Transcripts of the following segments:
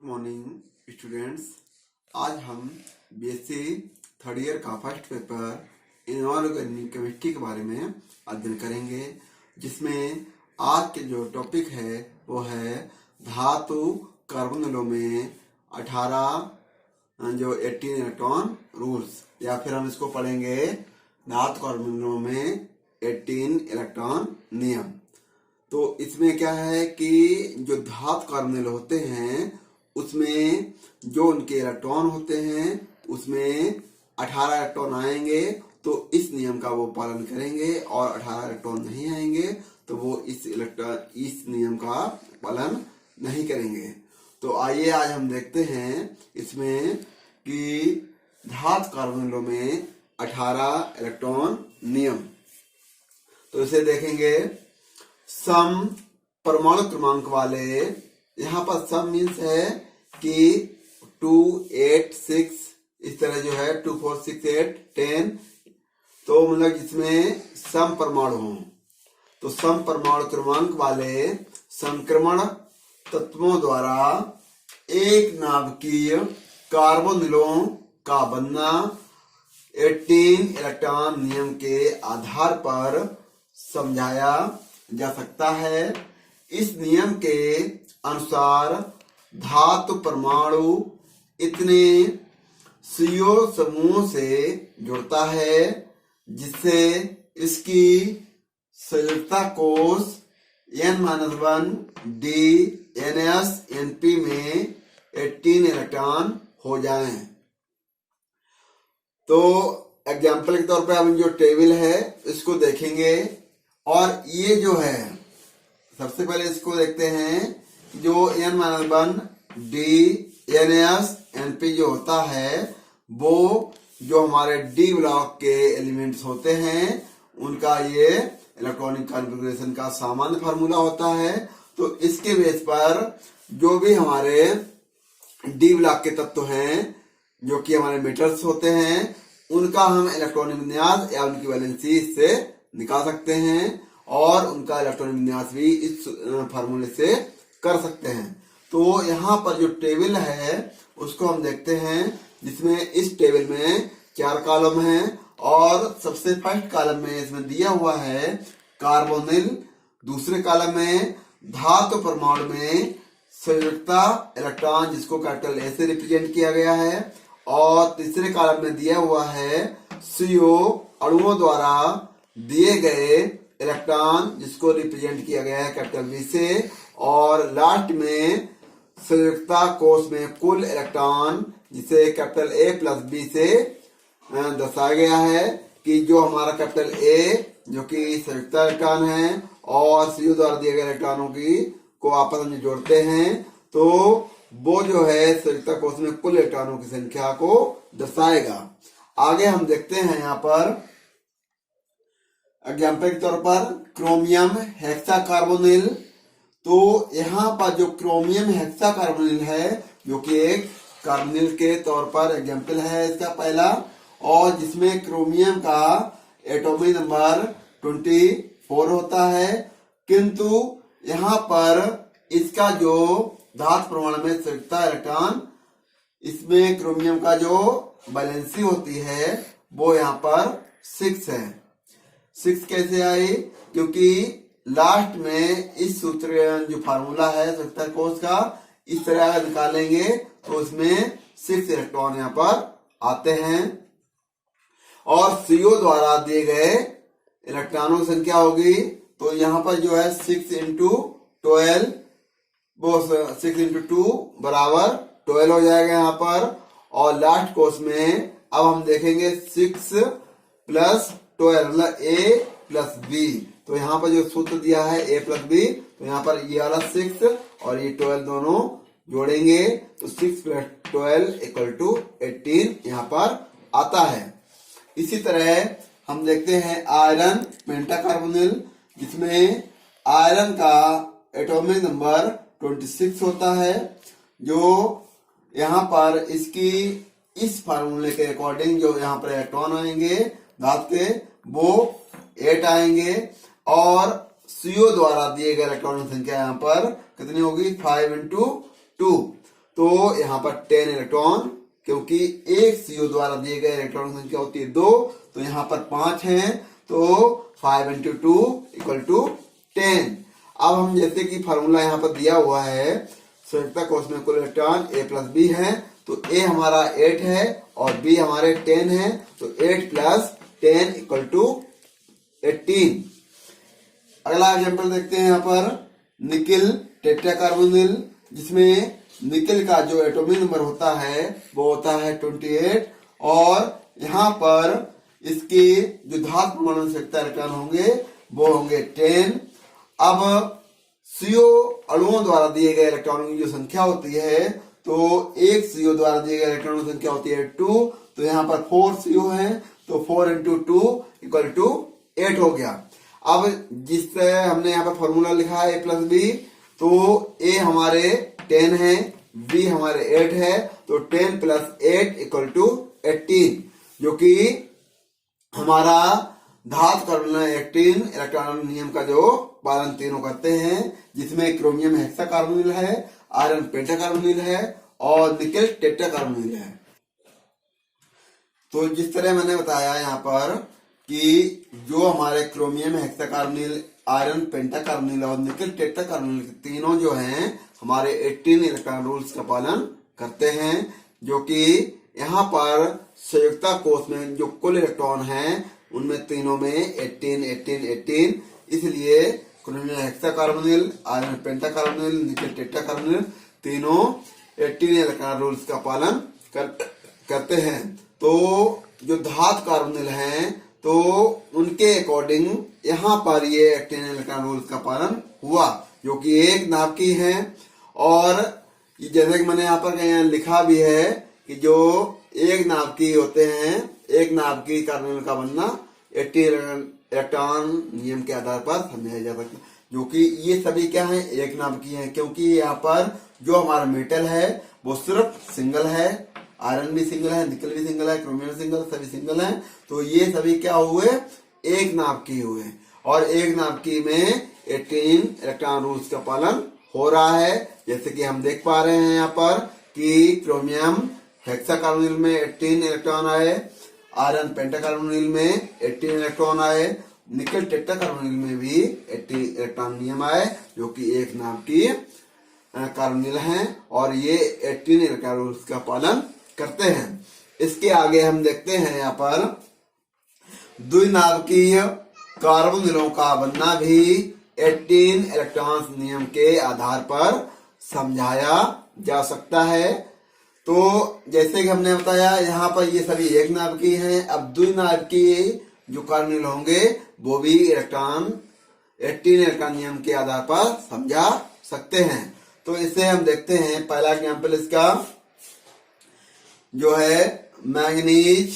Morning students. आज हम BSc third year का फर्स्ट पेपर इनऑर्गेनिक केमिस्ट्री के बारे में अध्ययन करेंगे, जिसमें आज के जो टॉपिक है वो है धातु कार्बोनिलों में 18 इलेक्ट्रॉन रूल्स, या फिर हम इसको पढ़ेंगे धातु कार्बोनिलों में 18 इलेक्ट्रॉन नियम। तो इसमें क्या है कि जो धातु कार्बोनिल होते हैं उसमें जो उनके इलेक्ट्रॉन होते हैं उसमें 18 इलेक्ट्रॉन आएंगे तो इस नियम का वो पालन करेंगे, और 18 इलेक्ट्रॉन नहीं आएंगे तो वो इस नियम का पालन नहीं करेंगे। तो आइए आज हम देखते हैं इसमें कि धातु कार्बोनिलों में 18 इलेक्ट्रॉन नियम। तो इसे देखेंगे। सम परमाणु क्रमांक वाले, यहाँ पर सम मीन्स है कि 2, 8, 6 इस तरह जो है 2, 4, 6, 8, 10, तो मतलब जिसमें सम परमाणु हो, तो सम परमाणु क्रमांक वाले संक्रमण तत्वों द्वारा एक नाभिकीय कार्बोनिलों का बनना 18 इलेक्ट्रॉन नियम के आधार पर समझाया जा सकता है। इस नियम के अनुसार धातु परमाणु इतने CO समूह से जुड़ता है जिससे इसकी संयुक्ता कोष N-1 D NS NP में 18 इलेक्ट्रॉन हो जाएं। तो एग्जाम्पल के तौर पे हम जो टेबल है इसको देखेंगे, और ये जो है सबसे पहले इसको देखते हैं। जो N-1 D NS NP जो होता है वो जो हमारे D ब्लॉक के एलिमेंट्स होते हैं उनका ये इलेक्ट्रॉनिक कॉन्फ़िगरेशन का सामान्य फार्मूला होता है। तो इसके बेस पर जो भी हमारे D ब्लॉक के तत्व हैं जो कि हमारे मेटल्स होते हैं उनका हम इलेक्ट्रॉनिक विन्यास या उनकी वैलेंसी इससे निकाल सकते हैं, और उनका इलेक्ट्रॉनिक विन्यास भी इस फार्मूले से कर सकते हैं। तो यहाँ पर जो टेबल है उसको हम देखते हैं, जिसमें इस टेबल में 4 कॉलम हैं, और सबसे फर्स्ट कॉलम में इसमें दिया हुआ है कार्बोनिल, दूसरे कॉलम में धातु परमाणु में संयुक्ता इलेक्ट्रॉन जिसको कैपिटल A से रिप्रेजेंट किया गया है, और तीसरे कॉलम में दिया हुआ है CO अणुओं द्वारा दिए गए इलेक्ट्रॉन जिसको रिप्रेजेंट किया गया है कैपिटल B से, और लास्ट में संयुक्ता कोष में कुल इलेक्ट्रॉन जिसे कैपिटल A प्लस B से दर्शाया गया है कि जो हमारा कैपिटल A जो कि संयुक्ता इलेक्ट्रॉन है और CO द्वारा दिए गए इलेक्ट्रॉनों की को आपस में जोड़ते हैं, तो वो जो है संयुक्ता कोष में कुल इलेक्ट्रॉनों की संख्या को दर्शाएगा। आगे हम देखते हैं यहाँ पर एग्जाम्पल के तौर पर क्रोमियम हेक्साकार्बोनिल। तो यहाँ पर जो क्रोमियम हेक्साकार्बोनिल है जो कि एक कार्बोनिल के तौर पर एग्जाम्पल है इसका पहला, और जिसमें क्रोमियम का एटॉमिक नंबर 24 होता है, किंतु यहाँ पर इसका जो धातु परमाणु में संयुक्ता इलेक्ट्रॉन इसमें क्रोमियम का जो वैलेंसी होती है वो यहाँ पर 6 है। 6 कैसे आई? क्योंकि लास्ट में इस सूत्र जो फार्मूला है संयुक्ता कोष का इस तरह अगर निकालेंगे तो उसमें 6 इलेक्ट्रॉन यहाँ पर आते हैं, और CO द्वारा दिए गए इलेक्ट्रॉनों की संख्या होगी। तो यहाँ पर जो है 6 into 12 वो 6 into 2 बराबर 12 हो जाएगा यहाँ पर, और लास्ट कोष में अब हम देखेंगे 6 plus 12 मतलब A plus B। तो यहाँ पर जो सूत्र दिया है A plus B, तो यहाँ पर ये वाला 6 और ये 12 दोनों जोड़ेंगे तो 6 plus 12 equal to 18 यहाँ पर आता है। इसी तरह हम देखते हैं आयरन पेंटाकार्बोनिल, जिसमें आयरन का एटॉमिक नंबर 26 होता है, जो यहाँ पर इसकी इस फार्मूले के अकॉर्डिंग जो यहाँ पर इलेक्ट्रॉन आएंगे धातु के वो 8 आएंगे, और CO द्वारा दिए गए इलेक्ट्रॉन की संख्या यहाँ पर कितनी होगी 5 into 2। तो यहाँ पर 10 इलेक्ट्रॉन, क्योंकि एक CO द्वारा दिए गए इलेक्ट्रॉन की संख्या होती है 2, तो यहाँ पर 5 है, तो 5 × 2 = 10। अब हम जैसे कि फार्मूला यहाँ पर दिया हुआ है, संयुक्ता कोष में कुल इलेक्ट्रॉन A + B है, तो A हमारा 8 है और B हमारे 10 है, तो 8 + 10 = 18। अगला एग्जाम्पल देखते हैं यहाँ पर निकिल टेट्राकार्बोनिल, जिसमें निकिल का जो एटॉमिक नंबर होता है वो होता है 28, और यहाँ पर इसके जो धातु परमाणु संयुक्ता इलेक्ट्रॉन होंगे वो होंगे 10। अब CO अणुओं द्वारा दिए गए इलेक्ट्रॉनों की जो संख्या होती है, तो एक CO द्वारा दिए गए इलेक्ट्रॉनों की संख्या होती है 2, तो यहाँ पर 4 CO है, तो 4 × 2 = 8 हो गया। अब जिस तरह हमने यहाँ पर फॉर्मूला लिखा है A + B, तो A हमारे 10 है, B हमारे 8 है, तो 10 + 8 = 18, जो कि हमारा धातु कार्बोनिल 18 इलेक्ट्रॉन नियम का जो पालन तीनों करते हैं, जिसमें क्रोमियम हेक्साकार्बोनिल है, आयरन पेंटाकार्बोनिल है और निकेल टेट्राकार्बोनिल है। तो जिस तरह मैंने बताया यहाँ पर कि जो हमारे क्रोमियम हेक्साकार्बोनिल, आयरन पेंटाकार्बोनिल और निकेल टेट्राकार्बोनिल तीनों जो हैं हमारे 18 इलेक्ट्रॉन रूल्स का पालन करते हैं, जो कि यहाँ पर संयुक्ता कोष में जो कुल इलेक्ट्रॉन हैं उनमें तीनों में 18 18 18, इसलिए क्रोमियम हेक्साकार्बोनिल, आयरन पेंटाकार्बोनिल, निकेल टेट्राकार्बोनिल तीनों 18 इलेक्ट्रॉन रूल्स का पालन करते हैं। तो जो धातु कार्बोनिल हैं, तो उनके अकॉर्डिंग यहाँ पर ये 18 इलेक्ट्रॉन रूल्स का पालन हुआ, जो कि एक नाभिकी है। और जैसे कि मैंने यहाँ पर लिखा भी है कि जो एक नाभिकी होते हैं, एक नाभिकी कार्बोनिल का बनना 18 इलेक्ट्रॉन नियम के आधार पर समझाया जा सकता है, जो कि ये सभी क्या है, एक नाभिकी है, क्योंकि यहाँ पर जो हमारा मेटल है वो सिर्फ सिंगल है, आयरन भी सिंगल है, निकल भी सिंगल है, क्रोमियम सिंगल, सभी सिंगल हैं, तो ये सभी क्या हुए, एक नाभिकी हुए। और एक नाभिकी में 18 इलेक्ट्रॉन रूल्स का पालन हो रहा है, जैसे कि हम देख पा रहे हैं यहाँ पर कि क्रोमियम हेक्साकार्बोनिल में 18 इलेक्ट्रॉन आए, आयरन पेंटाकार्बोनिल में 18 इलेक्ट्रॉन आए, निकेल टेट्राकार्बोनिल में भी 18 इलेक्ट्रॉन नियम आए, जो कि एक नाभिकी कार्बोनिल हैं और ये 18 इलेक्ट्रॉन रूल्स का पालन करते हैं। इसके आगे हम देखते हैं यहाँ पर द्विनाभिकीय कार्बोनिलों का बनना भी 18 इलेक्ट्रॉन नियम के आधार पर समझाया जा सकता है। तो जैसे कि हमने बताया यहाँ पर ये सभी एक नाभिकीय हैं। अब द्विनाभिकीय जो कार्बोनिल होंगे वो भी 18 इलेक्ट्रॉन नियम के आधार पर समझा सकते हैं। तो इसे हम देखते हैं, पहला एग्जाम्पल इसका जो है मैंगनीज,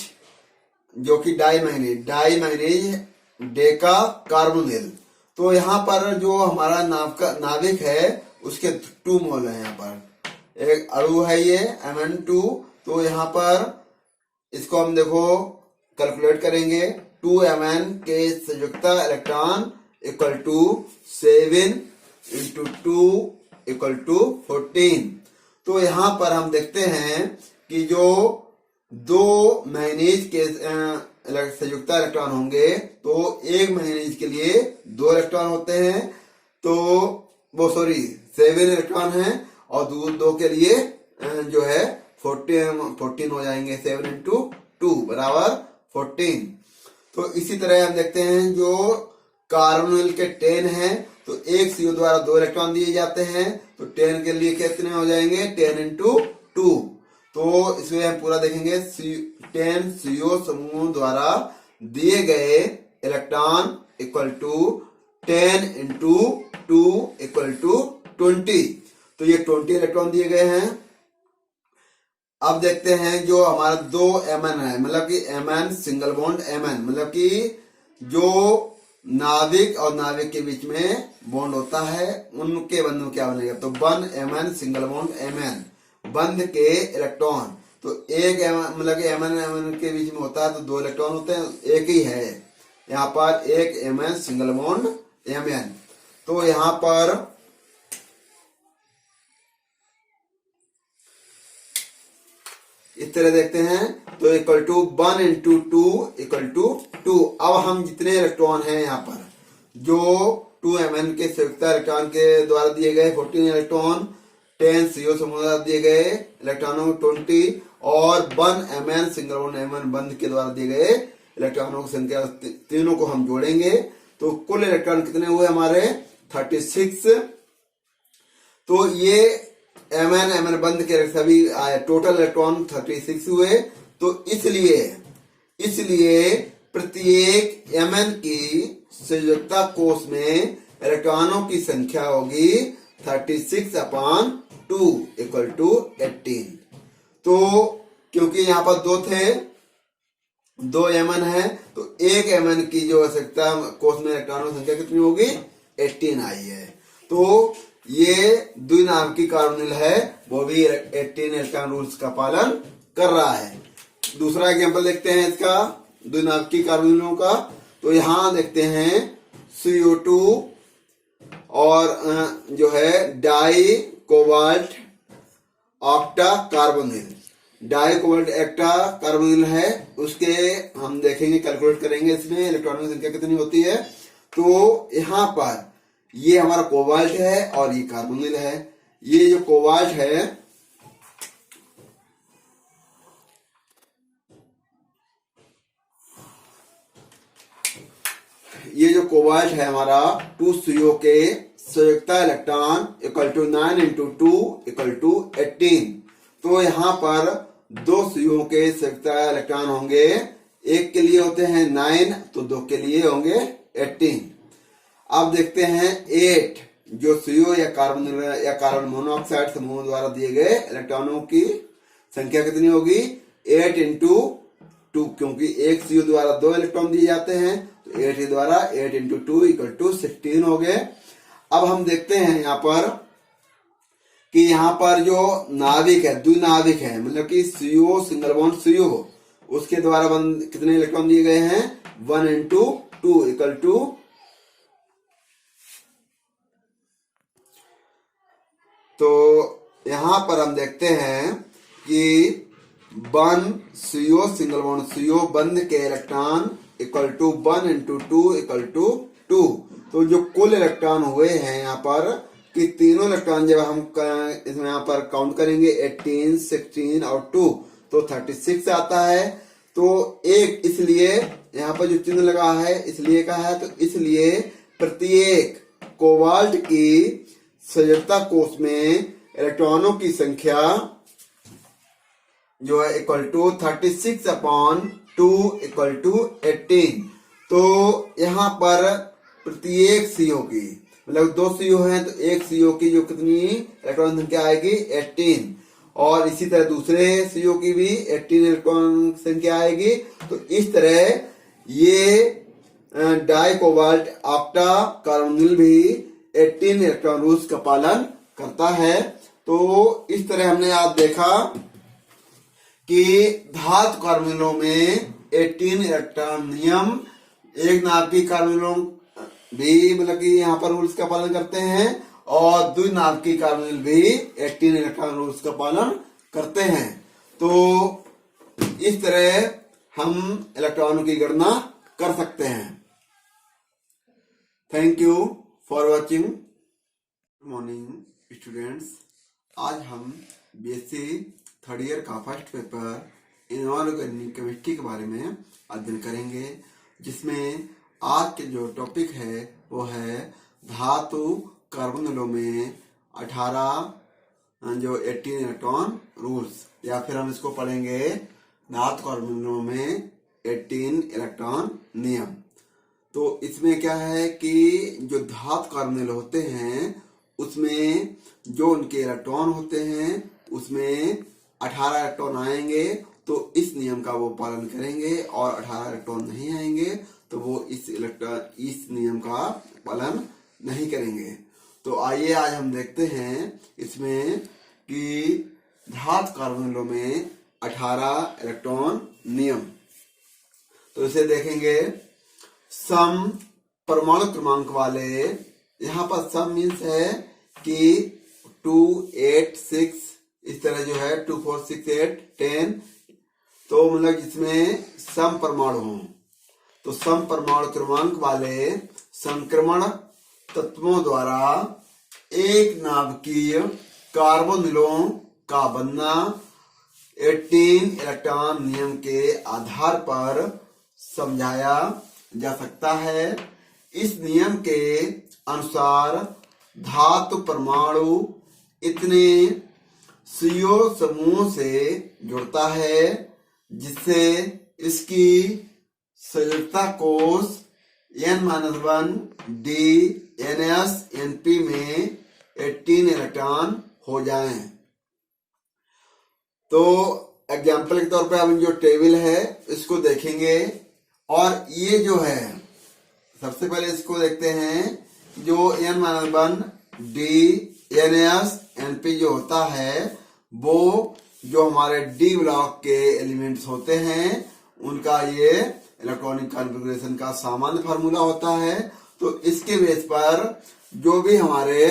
जो कि डाईमैंगनीज डेका कार्बोनिल। तो यहाँ पर जो हमारा नाभिक है उसके 2 मोल है। यहाँ पर एक अणु है ये Mn2, तो यहाँ पर इसको हम देखो कैलकुलेट करेंगे, 2 Mn के संयुक्ता इलेक्ट्रॉन = 7 × 2 = 14। तो यहाँ पर हम देखते हैं कि जो 2 मैंगनीज के संयुक्ता इलेक्ट्रॉन होंगे, तो एक मैंगनीज के लिए 2 इलेक्ट्रॉन होते हैं, तो वो 7 इलेक्ट्रॉन हैं, और 2 के लिए जो है 14 हो जाएंगे, 7 × 2 = 14। तो इसी तरह हम देखते हैं जो कार्बोनिल के 10 हैं, तो एक CO द्वारा 2 इलेक्ट्रॉन दिए जाते हैं, तो 10 के लिए कितने हो जाएंगे, 10 × 2। तो इसमें हम पूरा देखेंगे, 10 CO समूह द्वारा दिए गए इलेक्ट्रॉन = 10 × 2 = 20। तो ये 20 इलेक्ट्रॉन दिए गए हैं। अब देखते हैं जो हमारा 2 Mn है, मतलब कि Mn सिंगल बॉन्ड Mn, मतलब कि जो नाभिक और नाभिक के बीच में बॉन्ड होता है, उनके बंध में क्या बनेगा, तो 1 Mn सिंगल बॉन्ड Mn बंध के इलेक्ट्रॉन। तो एक मतलब कि Mn के बीच में होता है तो 2 इलेक्ट्रॉन होते हैं, एक ही है यहाँ पर, एक Mn सिंगल बॉन्ड Mn। तो यहाँ पर इस तरह देखते हैं तो equal to 1 into 2 equal to 2। अब हम जितने इलेक्ट्रॉन हैं यहाँ पर जो 2Mn के संयुक्ता इलेक्ट्रॉन के द्वारा दिए गए 14 इलेक्ट्रॉन, 10 CO समूह द्वारा दिए गए इलेक्ट्रॉनों 20 और 1Mn सिंगल बॉन्ड Mn बंध के द्वारा दिए गए इलेक्ट्रॉनों की संख्या, तीनों को हम जोड़ेंगे तो कुल इलेक्ट्रॉन कितने हुए हमारे 36। तो ये Mn बंध के सभी टोटल इलेक्ट्रॉन 36 हुए। तो इसलिए प्रत्येक Mn की संयोजकता कोष में इलेक्ट्रॉनों की संख्या होगी 36/2 इक्वल टू 18। तो क्योंकि यहाँ पर दो Mn है तो एक Mn की जो आवश्यकता कोष में इलेक्ट्रॉनों की संख्या कितनी होगी 18 आई है। तो ये द्विनाभिकीय कार्बोनिल है वो भी 18 इलेक्ट्रॉन रूल्स का पालन कर रहा है। दूसरा एग्जांपल देखते हैं इसका द्विनाभिकीय कार्बोनिलों का। तो यहाँ देखते हैं CO2 और जो है die cobalt octa carbonyl, die cobalt octa carbonyl है, उसके हम देखेंगे कैलकुलेट करेंगे इसमें इलेक्ट्रॉनों की संख्या कितनी होती है। तो यहाँ पर ये हमारा कोबाल्ट है और ये कार्बोनिल है। ये जो कोबाल्ट है हमारा 2 CO के संयुक्ता electron equal to 9 into 2 equal to 18। तो यहाँ पर 2 CO के संयुक्ता इलेक्ट्रॉन होंगे, एक के लिए होते हैं 9 तो 2 के लिए होंगे 18। अब देखते हैं 8 जो CO या कार्बन मोनोऑक्साइड समूह द्वारा दिए गए इलेक्ट्रॉनों की संख्या कितनी होगी 8 इंटू 2, क्योंकि एक CO द्वारा 2 इलेक्ट्रॉन दिए जाते हैं तो 8 द्वारा 8 इंटू 2 इक्वल टू 16 हो गए। अब हम देखते हैं यहाँ पर कि यहाँ पर जो नाभिक है द्विनाभिक है, मतलब कि CO सिंगल बॉन्ड CO उसके द्वारा कितने इलेक्ट्रॉन दिए गए हैं 1 इंटू 2 इक्वल टू, तो यहाँ पर हम देखते हैं कि 1 CO सिंगल बॉन्ड CO बंध के electron equal to 1 into 2 equal to 2। तो जो कुल इलेक्ट्रॉन हुए हैं यहाँ पर कि तीनों इलेक्ट्रॉन जब हम इसमें यहाँ पर काउंट करेंगे 18, 16 और 2 तो 36 आता है। तो एक इसलिए यहाँ पर जो चिन्ह लगा है इसलिए का है, तो इसलिए प्रत्येक कोबाल्ट की संयोजकता कोष में इलेक्ट्रॉनों की संख्या जो है इक्वल टू 36/2 इक्वल टू 18। तो यहाँ पर प्रत्येक CO की मतलब 2 CO हैं तो एक CO की जो कितनी इलेक्ट्रॉन संख्या आएगी 18, और इसी तरह दूसरे CO की भी 18 इलेक्ट्रॉन संख्या आएगी। तो इस तरह ये डाई कोबाल्ट ऑक्टा कार्बोनिल भी 18 इलेक्ट्रॉन रूल्स का पालन करता है। तो इस तरह हमने आज देखा कि धातु कार्बोनिलों में 18 इलेक्ट्रॉन नियम, एक नाभिकीय कार्बोनिलों भी मतलब कि यहाँ पर रूल्स का पालन करते हैं और द्विनाभिकीय कार्बोनिल भी 18 इलेक्ट्रॉन रूल्स का पालन करते हैं। तो इस तरह हम इलेक्ट्रॉनों की गणना कर सकते हैं। Thank you for watching. Good morning students, आज हम BSc थर्ड ईयर का फर्स्ट पेपर इनऑर्गेनिक केमिस्ट्री के बारे में अध्ययन करेंगे, जिसमें आज के जो टॉपिक है वो है धातु कार्बोनिलों में 18 जो 18 इलेक्ट्रॉन रूल्स, या फिर हम इसको पढ़ेंगे धातु कार्बोनिलों में 18 इलेक्ट्रॉन नियम। तो इसमें क्या है कि जो धातु कार्बोनिल होते हैं उसमें जो उनके इलेक्ट्रॉन होते हैं उसमें 18 इलेक्ट्रॉन आएंगे तो इस नियम का वो पालन करेंगे, और 18 इलेक्ट्रॉन नहीं आएंगे तो वो इस नियम का पालन नहीं करेंगे। तो आइए आज हम देखते हैं इसमें कि धातु कार्बोनिलों में 18 इलेक्ट्रॉन नियम। तो इसे देखेंगे सम परमाणु क्रमांक वाले, यहाँ पर सम मीन्स है कि 2, 8, 6 इस तरह जो है 2 4 6 8 10, तो मतलब जिसमें सम परमाणु हों, तो सम परमाणु क्रमांक वाले संक्रमण तत्वों द्वारा एक नाभिकीय कार्बोनिलों का बनना 18 इलेक्ट्रॉन नियम के आधार पर समझाया जा सकता है। इस नियम के अनुसार धातु परमाणु इतने CO समूह से जुड़ता है जिससे इसकी संयुक्ता कोष N-1 D NS NP में 18 इलेक्ट्रॉन हो जाएं। तो एग्जाम्पल के तौर पे हम जो टेबल है इसको देखेंगे, और ये जो है सबसे पहले इसको देखते हैं। जो N-1 D NS NP जो होता है वो जो हमारे D ब्लॉक के एलिमेंट्स होते हैं उनका ये इलेक्ट्रॉनिक कॉन्फ़िगरेशन का सामान्य फार्मूला होता है। तो इसके बेस पर जो भी हमारे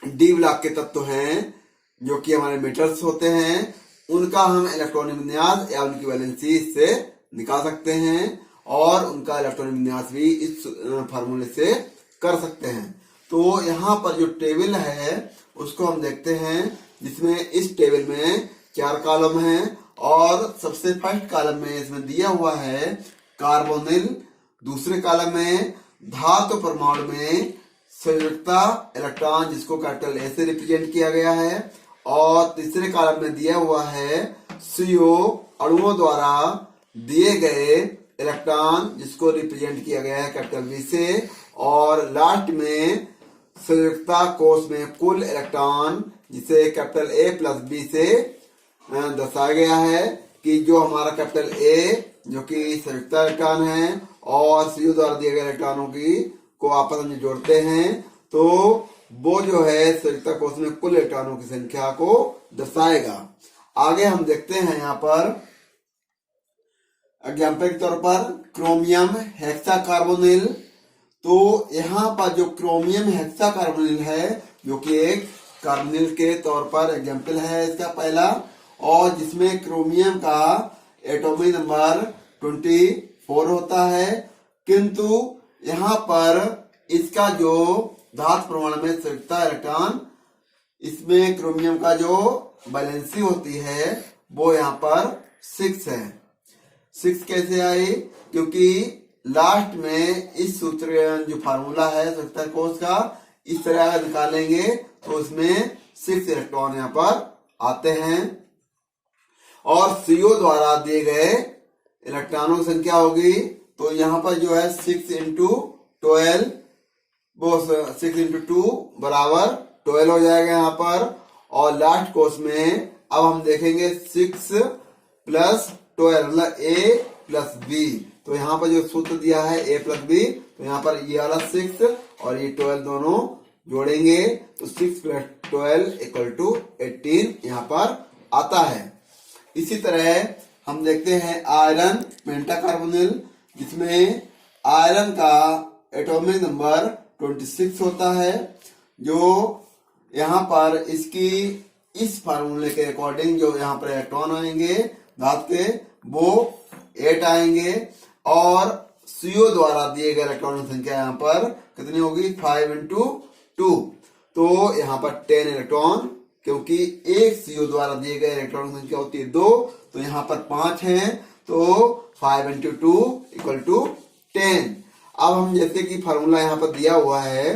D ब्लॉक के तत्व हैं जो कि हमारे मेटल्स होते हैं उनका हम इलेक्ट्रॉनिक विन्यास या उनकी वैलेंसी इससे निकाल सकते हैं, और उनका इलेक्ट्रॉनिक विन्यास भी इस फार्मूले से कर सकते हैं। तो यहाँ पर जो टेबल है उसको हम देखते हैं, जिसमें इस टेबल में 4 कॉलम हैं, और सबसे फर्स्ट कॉलम में इसमें दिया हुआ है कार्बोनिल, दूसरे कॉलम में धातु परमाणु में संयुक्ता इलेक्ट्रॉन जिसको कैपिटल A से रिप्रेजेंट किया गया है, और तीसरे कॉलम में दिया हुआ है CO अणुओं द्वारा दिए गए इलेक्ट्रॉन जिसको रिप्रेजेंट किया गया है कैपिटल B से, और लास्ट में संयुक्ता कोष में कुल इलेक्ट्रॉन जिसे कैपिटल A प्लस B से दर्शाया गया है कि जो हमारा कैपिटल A जो कि संयुक्ता इलेक्ट्रॉन है और CO द्वारा दिए गए इलेक्ट्रॉनों की को आपस में जोड़ते हैं, तो वो जो है संयुक्ता कोष में कुल इलेक्ट्रॉनों की संख्या को दर्शाएगा। आगे हम देखते हैं यहाँ पर एग्जाम्पल के तौर पर क्रोमियम हेक्साकार्बोनिल। तो यहाँ पर जो क्रोमियम हेक्साकार्बोनिल है जो कि एक कार्बोनिल के तौर पर एग्जाम्पल है इसका पहला, और जिसमें क्रोमियम का एटॉमिक नंबर 24 होता है, किंतु यहाँ पर इसका जो धातु परमाणु में संयुक्ता इलेक्ट्रॉन इसमें क्रोमियम का जो वैलेंसी होती है वो यहाँ पर 6 है। 6 कैसे आई? क्योंकि लास्ट में इस सूत्र जो फार्मूला है संयुक्ता कोष का इस तरह अगर निकालेंगे तो उसमें 6 इलेक्ट्रॉन यहाँ पर आते हैं, और CO द्वारा दिए गए इलेक्ट्रॉनों की संख्या होगी, तो यहाँ पर जो है 6 इंटू 12 वो 6 इंटू 2 बराबर 12 हो जाएगा यहाँ पर। और लास्ट कोर्स में अब हम देखेंगे 6 प्लस 12 मतलब A प्लस B, तो यहाँ पर जो सूत्र दिया है A प्लस B, तो यहाँ पर ये वाला 6 और ये 12 दोनों जोड़ेंगे तो 6 प्लस 12 इक्वल टू 18 यहाँ पर आता है। इसी तरह हम देखते हैं आयरन पेंटाकार्बोनिल, जिसमें आयरन का एटॉमिक नंबर 26 होता है, जो यहाँ पर इसकी इस फार्मूले के अकॉर्डिंग जो यहाँ पर इलेक्ट्रॉन आएंगे धातु के वो 8 आएंगे, और CO द्वारा दिए गए इलेक्ट्रॉन की संख्या यहाँ पर कितनी होगी 5 इंटू 2, तो यहाँ पर 10 इलेक्ट्रॉन, क्योंकि एक CO द्वारा दिए गए इलेक्ट्रॉन की संख्या होती है 2, तो यहाँ पर 5 है, तो 5 इंटू 2 इक्वल टू 10। अब हम जैसे कि फार्मूला यहाँ पर दिया हुआ है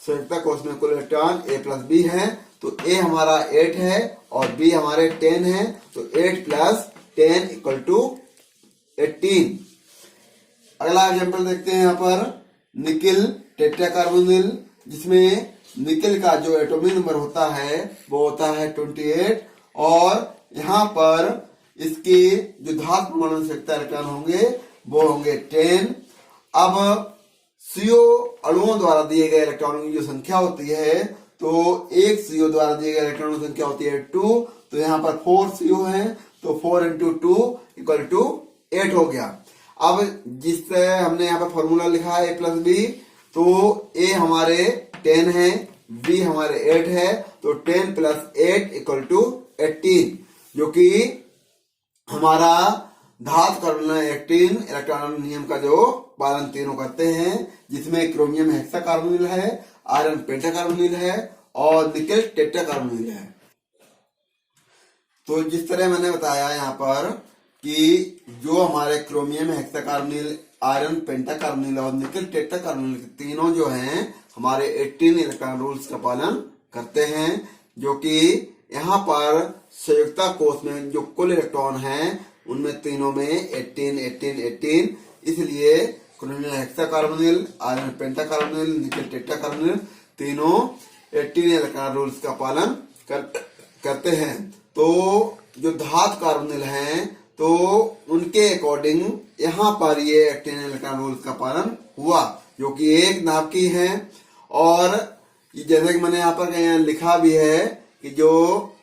संयुक्ता कोष में कुल इलेक्ट्रॉन A प्लस B है, तो A हमारा 8 है और B हमारे 10 है, तो 8 प्लस 10 इक्वल टू 18। अगला एग्जाम्पल देखते हैं यहाँ पर निकिल टेट्राकार्बोनिल, जिसमें निकिल का जो एटॉमिक नंबर होता है वो होता है 28, और यहाँ पर इसके जो धातु परमाणु संयुक्ता इलेक्ट्रॉन होंगे वो होंगे 10। अब CO अणुओं द्वारा दिए गए इलेक्ट्रॉनों की जो संख्या होती है, तो एक CO द्वारा दिए गए इलेक्ट्रॉनों की संख्या होती है 2, तो यहाँ पर 4 CO है, तो 4 इंटू 2 इक्वल टू 8 हो गया। अब जिस हमने यहाँ पर फॉर्मूला लिखा है A प्लस B, तो A हमारे 10 है, B हमारे 8 है, तो 10 प्लस 8 इक्वल टू 18 जो कि हमारा धातु कार्बोनिल 18 इलेक्ट्रॉन नियम का जो पालन तीनों करते हैं, जिसमें क्रोमियम हेक्सा कार्बोनिल है, आयरन पेंटा कार्बोनिल है और निकेल टेट्रा कार्बोनिल है। तो जिस तरह मैंने बताया यहाँ पर कि जो हमारे क्रोमियम हेक्सा कार्बोनिल, आयरन पेंटा कार्बोनिल और निकेल टेट्रा कार्बोनिल तीनों जो हैं हमारे 18 इलेक्ट्रॉन रूल्स का पालन करते हैं, जो कि यहाँ पर संयुक्ता कोष में जो कुल इलेक्ट्रॉन हैं उनमें तीनों में 18 18 18, इसलिए क्रोमियम हेक्सा कार्बोनिल, आयरन पेंटा कार्बोनिल, निकेल टेट्रा कार्बोनिल तीनों 18 इलेक्ट्रॉन रूल्स का पालन करते हैं। तो जो धातु कार्बोनिल हैं तो उनके अकॉर्डिंग यहाँ पर ये 18 इलेक्ट्रॉन रूल्स का पालन हुआ, जो कि एक नाभिकीय है। और जैसे कि मैंने यहाँ पर लिखा भी है कि जो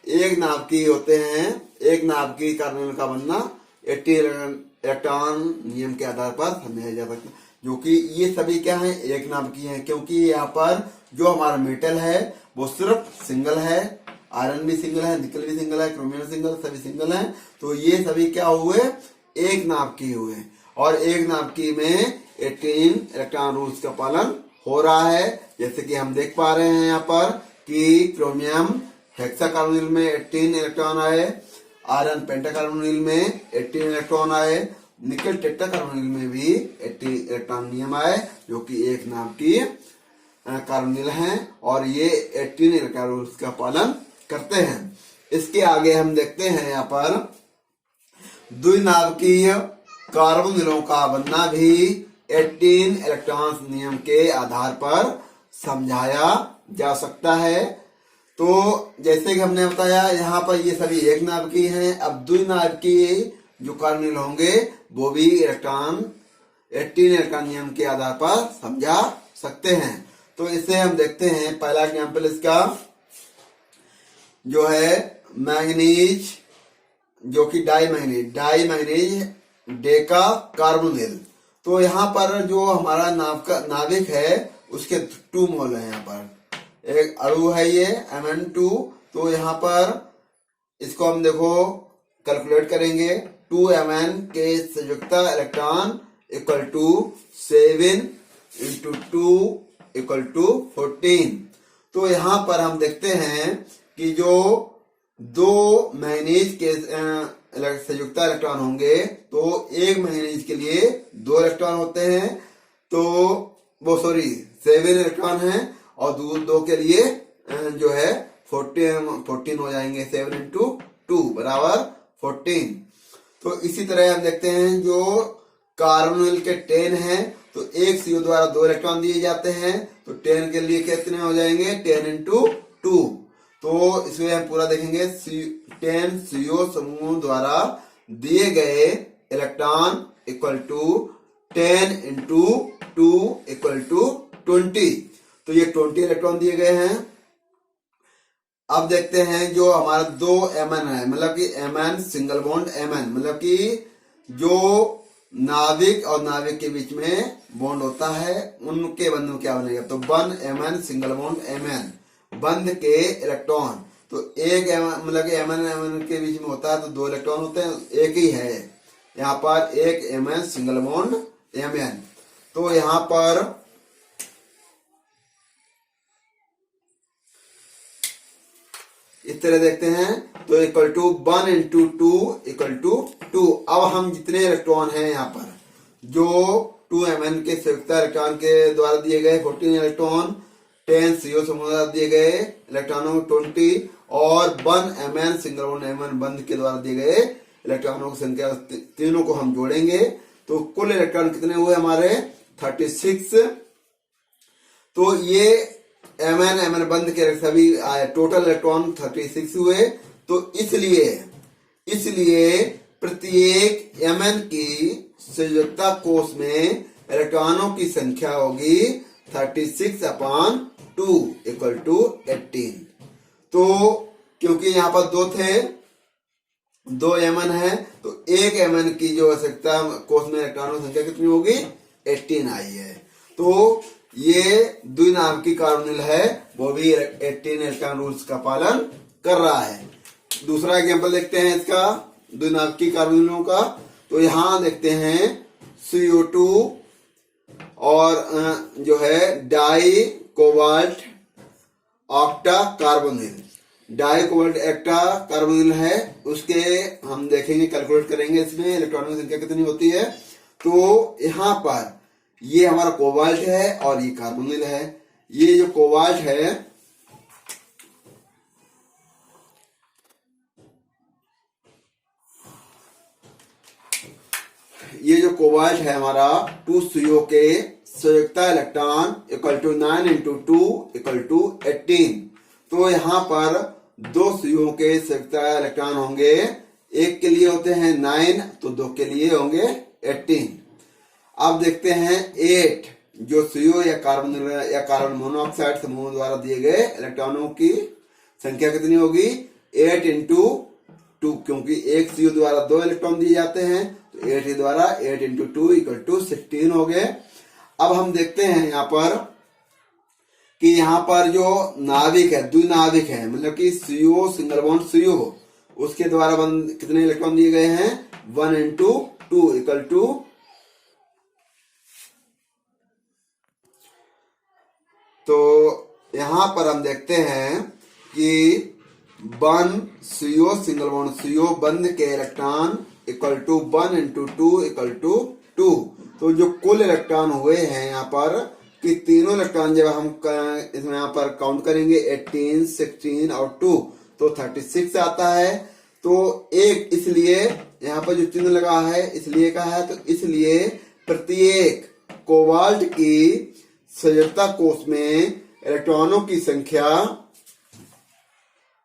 एक नाभिकीय होते हैं, एक नाभिकीय कार्बोनिल का बनना 80 इलेक्ट्रॉन नियम के आधार पर समझा जा सकता है, जो कि ये सभी क्या है, एक नाभिकीय है, क्योंकि यहाँ पर जो हमारा मेटल है वो सिर्फ सिंगल है, आयरन भी सिंगल है, निकल भी सिंगल है, क्रोमियम सिंगल, सभी सिंगल हैं। तो ये सभी क्या हुए, एक नाभिकीय हुए, और एक नाभिकीय में 18 इलेक्ट्रॉन रूल्स का पालन हो रहा है। जैसे कि हम देख पा रहे हैं यहाँ पर कि क्रोमियम हेक्सा कार्बोनिल में 18 इलेक्ट्रॉन आए, आयरन पेंटा कार्बोनिल में 18 इलेक्ट्रॉन आए, निकेल टेट्रा कार्बोनिल में भी 18 इलेक्ट्रॉन नियम आए, जो कि एक नाभिकीय कार्बोनिल हैं और ये 18 इलेक्ट्रॉन रूल्स का पालन करते हैं। इसके आगे हम देखते हैं यहाँ पर द्विनाभिकीय कार्बोनिलों का बनना भी 18 इलेक्ट्रॉन नियम के आधार पर समझाया जा सकता है। तो जैसे कि हमने बताया यहाँ पर ये सभी एक नाभिकीय हैं। अब द्विनाभिकीय जो कार्बोनिल होंगे वो भी 18 इलेक्ट्रॉन नियम के आधार पर समझा सकते हैं। तो इसे हम देखते हैं, पहला एग्जाम्पल इसका जो है मैंगनीज, जो कि डाईमैंगनीज डेका कार्बोनिल। तो यहाँ पर जो हमारा नाभिक है उसके 2 मोल है। यहाँ पर एक अणु है ये Mn2, तो यहाँ पर इसको हम देखो कैलकुलेट करेंगे। 2 Mn के संयुक्ता electron equal to 7 into 2 equal to 14। तो यहाँ पर हम देखते हैं कि जो 2 मैंगनीज के संयुक्ता इलेक्ट्रॉन होंगे तो एक मैंगनीज के लिए 2 इलेक्ट्रॉन होते हैं, तो वो 7 इलेक्ट्रॉन हैं, और 2 के लिए जो है 14 हो जाएंगे। 7 इंटू 2 बराबर 14। तो इसी तरह हम देखते हैं जो कार्बोनिल के 10 हैं तो एक CO द्वारा 2 इलेक्ट्रॉन दिए जाते हैं, तो 10 के लिए कितने हो जाएंगे, 10 इंटू 2। तो इसमें हम पूरा देखेंगे 10 CO समूह द्वारा दिए गए electron equal to 10 into 2 equal to 20। तो ये 20 इलेक्ट्रॉन दिए गए हैं। अब देखते हैं जो हमारा 2 Mn है, मतलब कि Mn सिंगल बॉन्ड Mn, मतलब कि जो नाभिक और नाभिक के बीच में बॉन्ड होता है उनके बंध में क्या बनेगा, तो 1 Mn सिंगल बॉन्ड Mn बंध के इलेक्ट्रॉन। तो एक मतलब कि Mn के बीच में होता है तो 2 इलेक्ट्रॉन होते हैं, एक ही है यहाँ पर, एक Mn सिंगल बॉन्ड Mn। तो यहाँ पर इस तरह देखते हैं, तो equal to 1 into 2 equal to 2। अब हम जितने इलेक्ट्रॉन हैं यहाँ पर, जो 2 Mn के संयुक्ता इलेक्ट्रॉन के द्वारा दिए गए 14 इलेक्ट्रॉन, 10 CO समूह द्वारा दिए गए इलेक्ट्रॉनों 20 और 1 Mn सिंगल बॉन्ड Mn बंध के द्वारा दिए गए इलेक्ट्रॉनों की संख्या, तीनों को हम जोड़ेंगे तो कुल इलेक्ट्रॉन कितने हुए हमारे 36। तो ये Mn बंध के सभी टोटल इलेक्ट्रॉन 36 हुए। तो इसलिए प्रत्येक Mn की संयुक्ता कोष में इलेक्ट्रॉनों की संख्या होगी 36/2 इक्वल टू 18। तो क्योंकि यहाँ पर 2 थे, 2 Mn है, तो एक Mn की जो संयुक्ता कोष में इलेक्ट्रॉनों की संख्या कितनी होगी, 18 आई है। तो ये द्विनाभिकीय कार्बोनिल है, वो भी 18 इलेक्ट्रॉन रूल्स का पालन कर रहा है। दूसरा एग्जांपल देखते हैं इसका द्विनाभिकीय कार्बोनिलों का। तो यहाँ देखते हैं CO2 और जो है die cobalt octa carbonyl, die cobalt octa carbonyl है, उसके हम देखेंगे, कैलकुलेट करेंगे इसमें इलेक्ट्रॉनों की संख्या कितनी होती है। तो यहाँ पर ये हमारा कोबाल्ट है और ये कार्बोनिल है। ये जो कोबाल्ट है, ये जो कोबाल्ट है हमारा 2CO के संयुक्ता electron equal to 9 into 2 equal to 18। तो यहाँ पर 2 CO के संयुक्ता इलेक्ट्रॉन होंगे, एक के लिए होते हैं 9 तो 2 के लिए होंगे 18। अब देखते हैं 8 जो CO या कार्बन मोनोऑक्साइड समूह द्वारा दिए गए इलेक्ट्रॉनों की संख्या कितनी होगी। 8 इंटू 2, क्योंकि एक CO द्वारा 2 इलेक्ट्रॉन दिए जाते हैं, तो 8 द्वारा 8 इंटू 2 इक्वल टू 16 हो गए। अब हम देखते हैं यहाँ पर कि यहाँ पर जो नाभिक है, द्विनाभिक है, मतलब कि CO सिंगल बॉन्ड CO, उसके द्वारा कितने इलेक्ट्रॉन दिए गए हैं 1 इंटू 2 इक्वल टू, तो यहाँ पर हम देखते हैं कि 1 CO सिंगल बॉन्ड CO बंद के electron equal to 1 into 2 equal to 2। तो जो कुल इलेक्ट्रॉन हुए हैं यहाँ पर कि तीनों इलेक्ट्रॉन जब हम इसमें यहाँ पर काउंट करेंगे 18, 16 और 2 तो 36 आता है। तो एक इसलिए यहाँ पर जो चिन्ह लगा है इसलिए का है, तो इसलिए प्रत्येक कोबाल्ट की संयुक्ता कोष में इलेक्ट्रॉनों की संख्या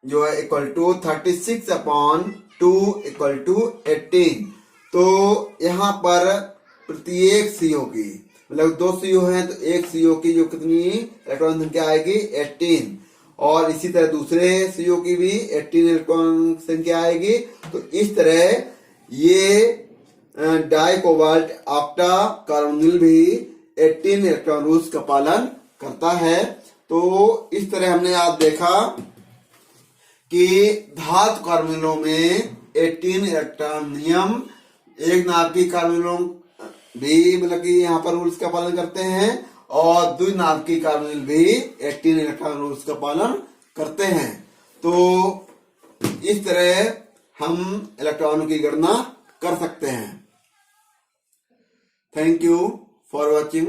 जो है इक्वल टू 36/2 इक्वल टू 18। तो यहाँ पर प्रत्येक CO की, मतलब 2 CO हैं तो एक CO की जो कितनी इलेक्ट्रॉन संख्या आएगी 18, और इसी तरह दूसरे CO की भी 18 इलेक्ट्रॉन संख्या आएगी। तो इस तरह ये डाई कोबाल्ट ऑक्टा कार्बोनिल भी 18 इलेक्ट्रॉन रूल्स का पालन करता है। तो इस तरह हमने आज देखा कि धातु कार्बोनिलों में 18 इलेक्ट्रॉन नियम, एक नाभिकीय कार्बोनिलों भी मतलब कि यहाँ पर रूल्स का पालन करते हैं, और द्विनाभिकीय कार्बोनिल भी 18 इलेक्ट्रॉन रूल्स का पालन करते हैं। तो इस तरह हम इलेक्ट्रॉनों की गणना कर सकते हैं। Thank you for watching.